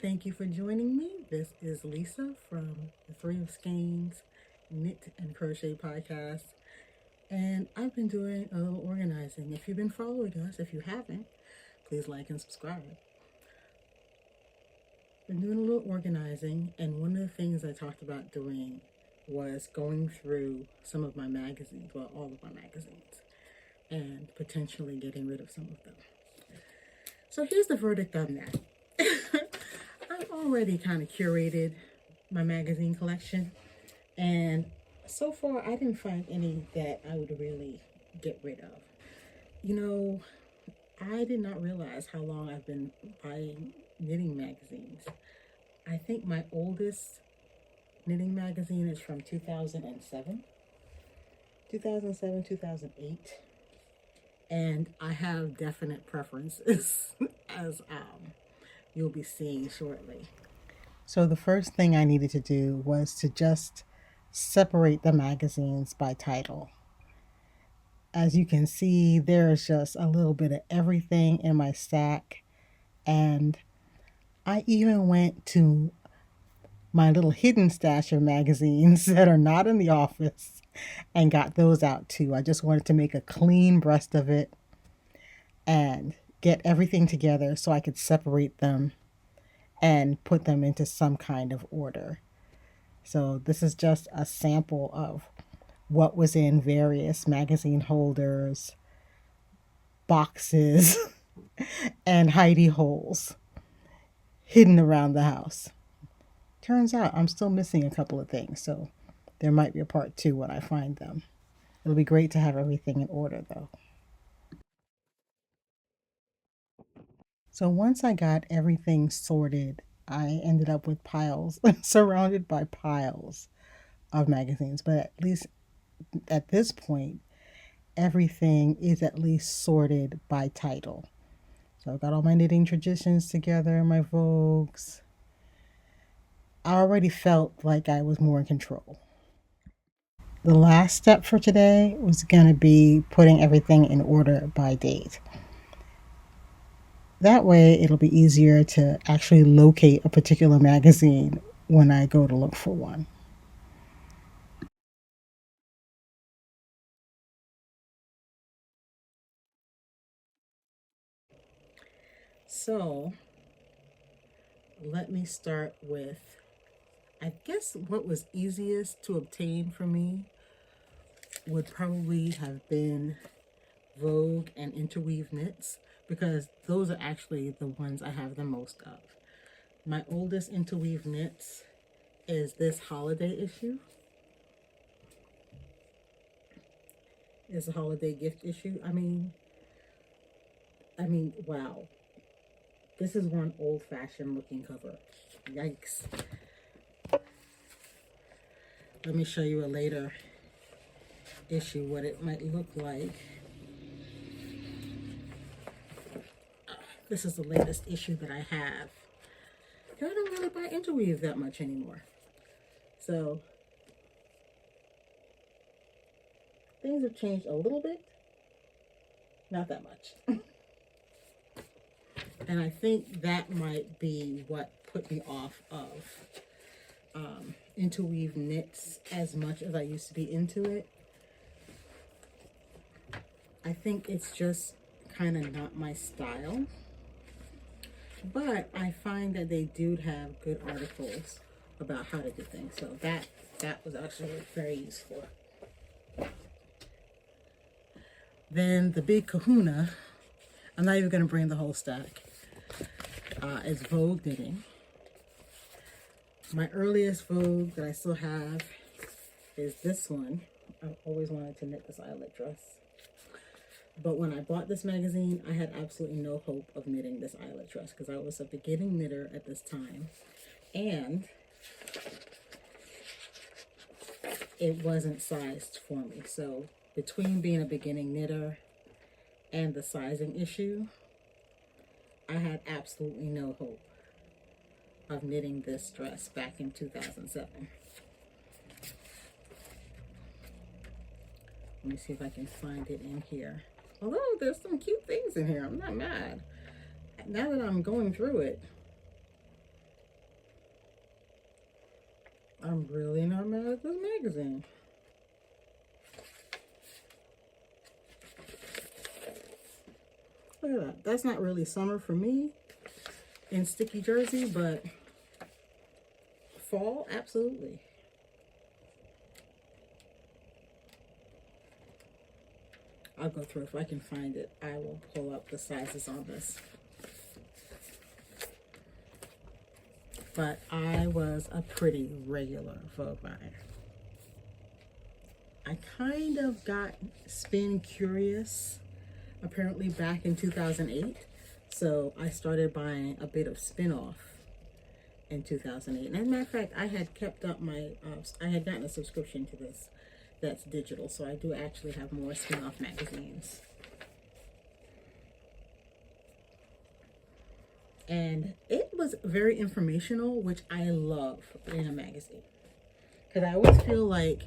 Thank you for joining me. This is Lisa from the Three of Skeins Knit and Crochet Podcast. And I've been doing a little organizing. If you've been following us, if you haven't, please like and subscribe. Been doing a little organizing, and one of the things I talked about doing was going through some of my magazines, well, all of my magazines, and potentially getting rid of some of them. So here's the verdict on that. I've already kind of curated my magazine collection, and so far I didn't find any that I would really get rid of. You know, I did not realize how long I've been buying knitting magazines. I think my oldest knitting magazine is from 2007, 2008. And I have definite preferences as you'll be seeing shortly. So the first thing I needed to do was to just separate the magazines by title. As you can see, there's just a little bit of everything in my stack. And I even went to my little hidden stash of magazines that are not in the office and got those out too. I just wanted to make a clean breast of it and get everything together so I could separate them and put them into some kind of order. So this is just a sample of what was in various magazine holders, boxes, and hidey holes hidden around the house. Turns out I'm still missing a couple of things, so there might be a part 2 when I find them. It'll be great to have everything in order though. So once I got everything sorted, I ended up with piles, surrounded by piles of magazines. But at least at this point, everything is at least sorted by title. So I've got all my knitting traditions together, my Vogues. I already felt like I was more in control. The last step for today was going to be putting everything in order by date. That way it'll be easier to actually locate a particular magazine when I go to look for one. So let me start with, I guess what was easiest to obtain for me would probably have been Vogue and Interweave Knits, because those are actually the ones I have the most of. My oldest Interweave Knits is this holiday issue. It's a holiday gift issue. I mean, wow. This is one old-fashioned looking cover. Yikes. Let me show you a later issue, what it might look like. This is the latest issue that I have. I don't really buy Interweave that much anymore. So things have changed a little bit. Not that much. And I think that might be what put me off of Interweave knits as much as I used to be into it. I think it's just kind of not my style. But I find that they do have good articles about how to do things. So that was actually very useful. Then the big kahuna, I'm not even going to bring the whole stack, is Vogue knitting. My earliest Vogue that I still have is this one. I've always wanted to knit this eyelet dress. But when I bought this magazine, I had absolutely no hope of knitting this eyelet dress because I was a beginning knitter at this time. And it wasn't sized for me. So between being a beginning knitter and the sizing issue, I had absolutely no hope of knitting this dress back in 2007. Let me see if I can find it in here. Although there's some cute things in here, I'm not mad. Now that I'm going through it, I'm really not mad at this magazine. Look at that. That's not really summer for me in sticky jersey, but fall, absolutely. I'll go through. If I can find it, I will pull up the sizes on this. But I was a pretty regular Vogue buyer. I kind of got spin curious apparently back in 2008. So I started buying a bit of Spinoff in 2008. And as a matter of fact, I had kept up my, I had gotten a subscription to this that's digital. So I do actually have more Spinoff magazines. And it was very informational, which I love in a magazine. Because I always feel like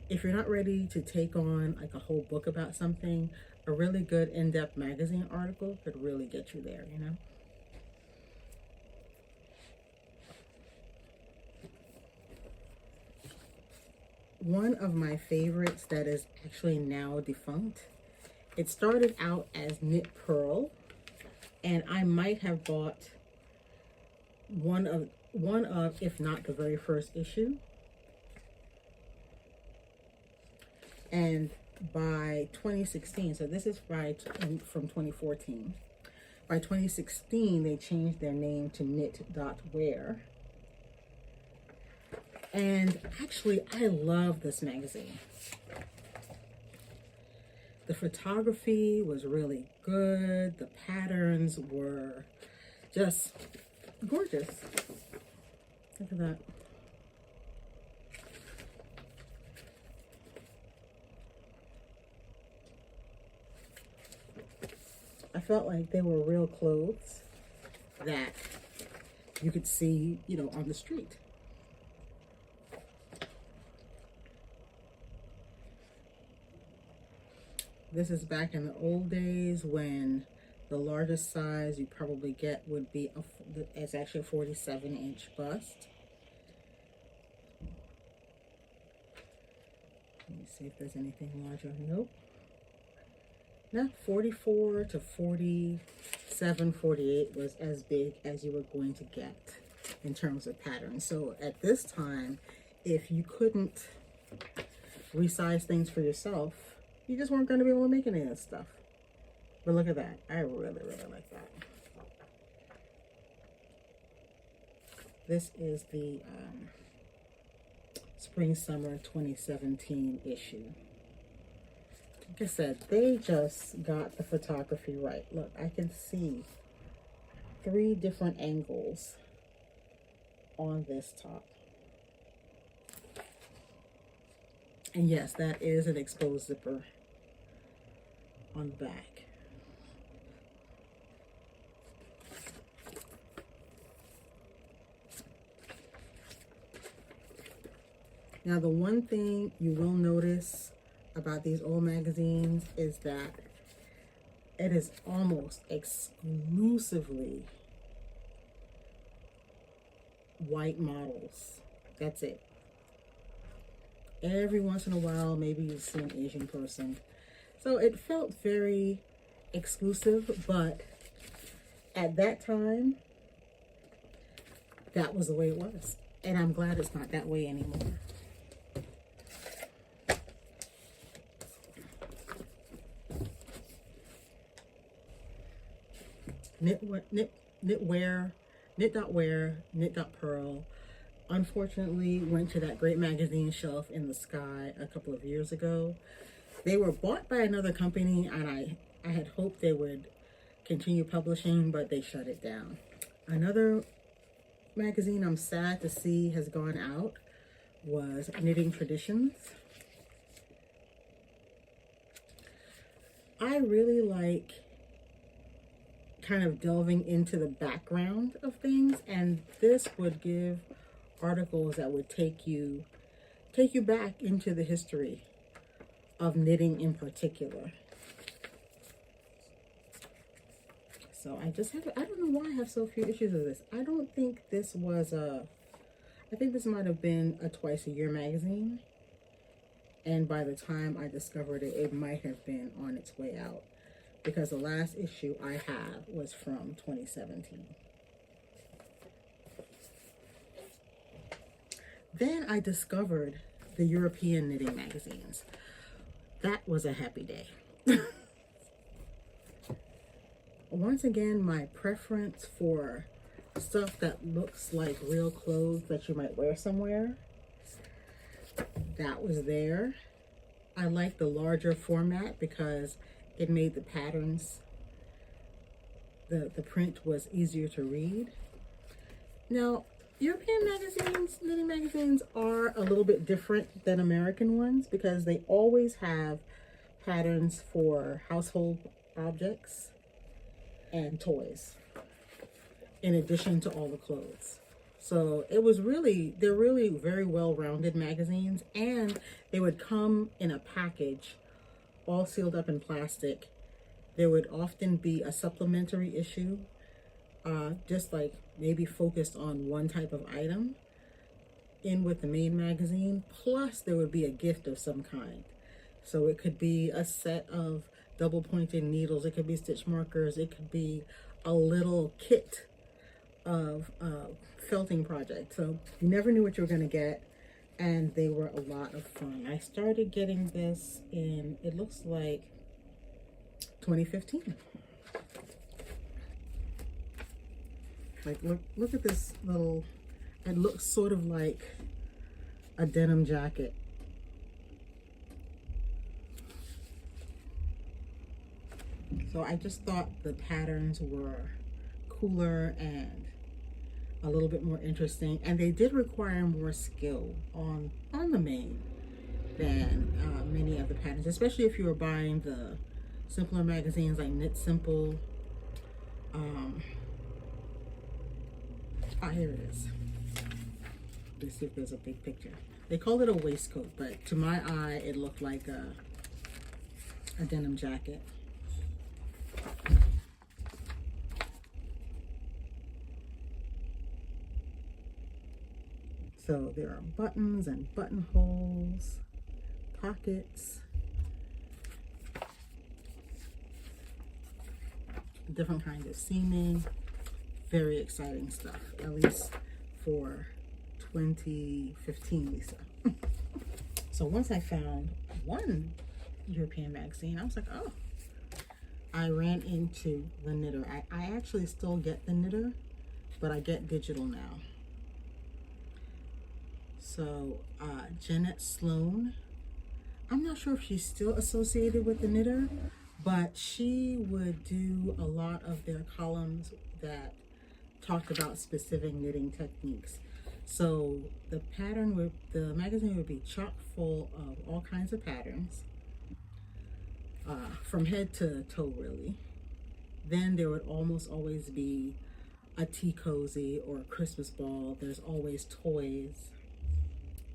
if you're not ready to take on like a whole book about something, a really good in-depth magazine article could really get you there, you know? One of my favorites that is actually now defunct, it started out as Knit Pearl, and I might have bought one of, if not the very first issue. And by 2016, so this is from 2014. By 2016, they changed their name to Knit.wear. And actually, I love this magazine. The photography was really good. The patterns were just gorgeous. Look at that. I felt like they were real clothes that you could see, you know, on the street. This is back in the old days when the largest size you probably get would be, it's actually a 47-inch bust. Let me see if there's anything larger. Nope. Not 44 to 47, 48 was as big as you were going to get in terms of pattern. So at this time, if you couldn't resize things for yourself, you just weren't going to be able to make any of this stuff. But look at that. I really, really like that. This is the Spring-Summer 2017 issue. Like I said, they just got the photography right. Look, I can see 3 different angles on this top. And yes, that is an exposed zipper on the back. Now, the one thing you will notice about these old magazines is that it is almost exclusively white models. That's it. Every once in a while, maybe you see an Asian person. So it felt very exclusive, but at that time, that was the way it was. And I'm glad it's not that way anymore. Knit.wear, Knit.pearl, unfortunately went to that great magazine shelf in the sky a couple of years ago. They were bought by another company, and I had hoped they would continue publishing, but they shut it down. Another magazine I'm sad to see has gone out was Knitting Traditions. I really like kind of delving into the background of things, and this would give articles that would take you back into the history of knitting in particular. So I don't know why I have so few issues of this. I don't think this was I think this might have been a twice-a-year magazine. And by the time I discovered it, it might have been on its way out, because the last issue I have was from 2017. Then I discovered the European knitting magazines. That was a happy day. Once again, my preference for stuff that looks like real clothes that you might wear somewhere, that was there. I like the larger format because it made the patterns, the print was easier to read. Now, European magazines, knitting magazines, are a little bit different than American ones because they always have patterns for household objects and toys, in addition to all the clothes. So it was really, they're really very well-rounded magazines, and they would come in a package, all sealed up in plastic. There would often be a supplementary issue, just like maybe focused on one type of item in with the main magazine, plus there would be a gift of some kind. So it could be a set of double-pointed needles, it could be stitch markers, it could be a little kit of felting project. So you never knew what you were going to get, and they were a lot of fun. I started getting this in, it looks like 2015. Like, look at this little, it looks sort of like a denim jacket. So I just thought the patterns were cooler and a little bit more interesting, and they did require more skill on the main than many of the patterns, especially if you were buying the simpler magazines like Knit Simple. Here it is. Let's see if there's a big picture. They call it a waistcoat, but to my eye it looked like a denim jacket. So there are buttons and buttonholes, pockets, different kinds of seaming. Very exciting stuff, at least for 2015, Lisa. So once I found one European magazine, I was like, oh. I ran into the Knitter. I actually still get the Knitter, but I get digital now. So Jeanette Sloan, I'm not sure if she's still associated with the Knitter, but she would do a lot of their columns that talked about specific knitting techniques. So the magazine would be chock full of all kinds of patterns, from head to toe really. Then there would almost always be a tea cozy or a Christmas ball. There's always toys,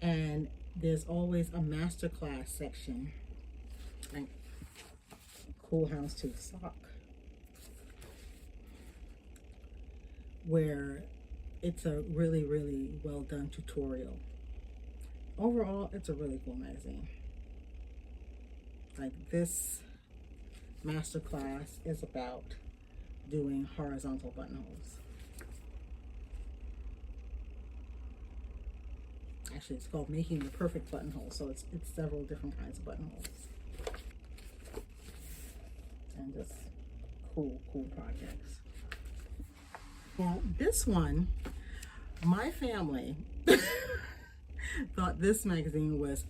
and there's always a masterclass section, like Cool House Tooth Sock, where it's a really, really well done tutorial. Overall, it's a really cool magazine. Like, this masterclass is about doing horizontal buttonholes. Actually, it's called Making the Perfect Buttonhole, so it's several different kinds of buttonholes. And just cool projects. Now, this one, my family thought this magazine was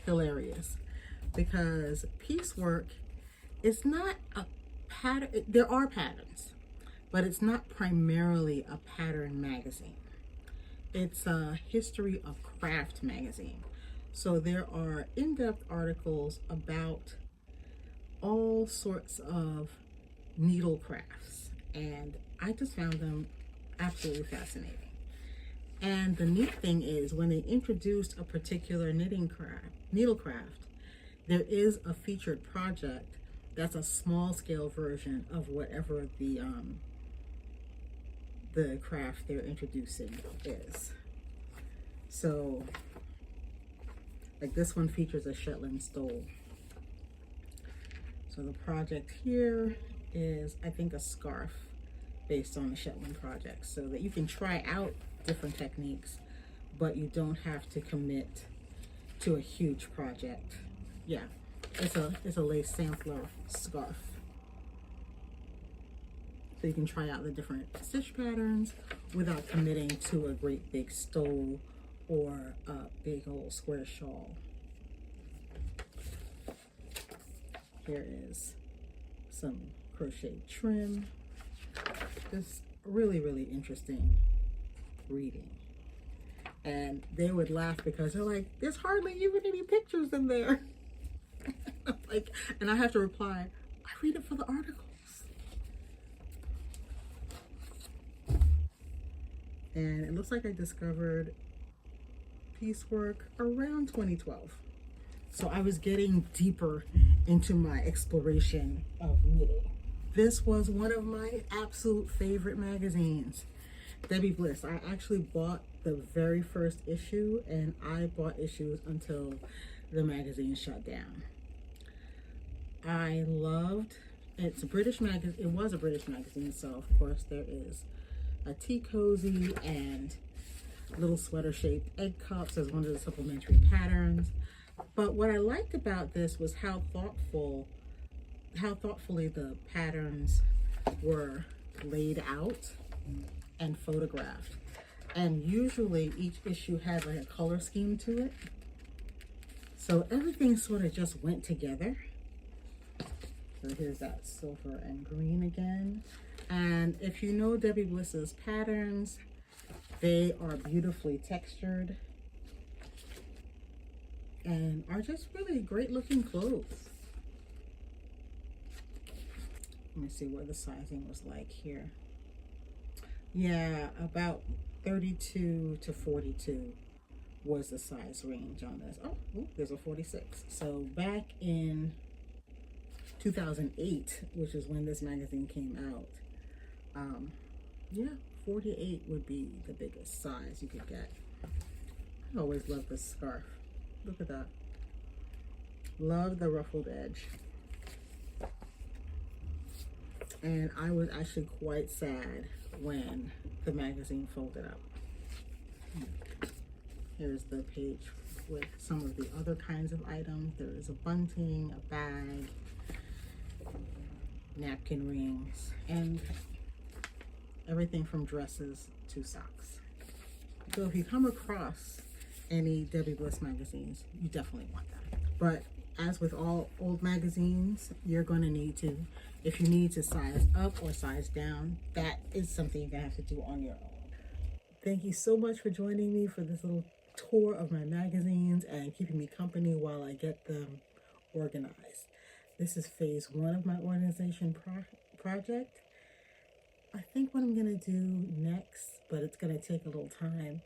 hilarious because piecework is not a pattern. There are patterns, but it's not primarily a pattern magazine. It's a history of craft magazine. So there are in-depth articles about all sorts of needle crafts, and I just found them absolutely fascinating. And the neat thing is, when they introduced a particular needle craft, there is a featured project that's a small scale version of whatever the craft they're introducing is. So like this one features a Shetland stole. So the project here is, I think, a scarf based on the Shetland project, so that you can try out different techniques, but you don't have to commit to a huge project. Yeah, it's a lace sampler scarf. So you can try out the different stitch patterns without committing to a great big stole or a big old square shawl. Here is some crochet trim. Just really, really interesting reading. And they would laugh because they're like, there's hardly even any pictures in there. Like, and I have to reply, I read it for the articles. And it looks like I discovered piecework around 2012. So I was getting deeper into my exploration of knitting. This was one of my absolute favorite magazines, Debbie Bliss. I actually bought the very first issue, and I bought issues until the magazine shut down. I loved, it's a British magazine, it was a British magazine, so of course there is a tea cozy and little sweater shaped egg cups as one of the supplementary patterns. But what I liked about this was how thoughtfully the patterns were laid out and photographed. And usually each issue had like a color scheme to it. So everything sort of just went together. So here's that silver and green again. And if you know Debbie Bliss's patterns, they are beautifully textured and are just really great looking clothes. Let me see what the sizing was like here. Yeah, about 32 to 42 was the size range on this. Oh, ooh, there's a 46. So back in 2008, which is when this magazine came out, yeah, 48 would be the biggest size you could get. I always loved this scarf. Look at that. Love the ruffled edge. And I was actually quite sad when the magazine folded up. Here's the page with some of the other kinds of items. There is a bunting, a bag, napkin rings, and everything from dresses to socks. So if you come across any Debbie Bliss magazines, you definitely want that. But as with all old magazines, you're going to need to, if you need to size up or size down, that is something you're going to have to do on your own. Thank you so much for joining me for this little tour of my magazines and keeping me company while I get them organized. This is phase 1 of my organization project. I think what I'm going to do next, but it's going to take a little time,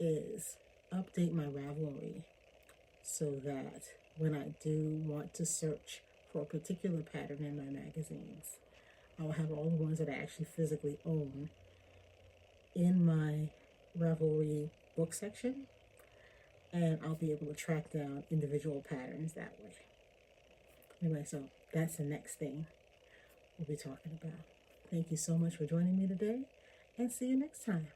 is update my Ravelry so that when I do want to search for a particular pattern in my magazines, I will have all the ones that I actually physically own in my Ravelry book section, and I'll be able to track down individual patterns that way. Anyway, so that's the next thing we'll be talking about. Thank you so much for joining me today, and see you next time.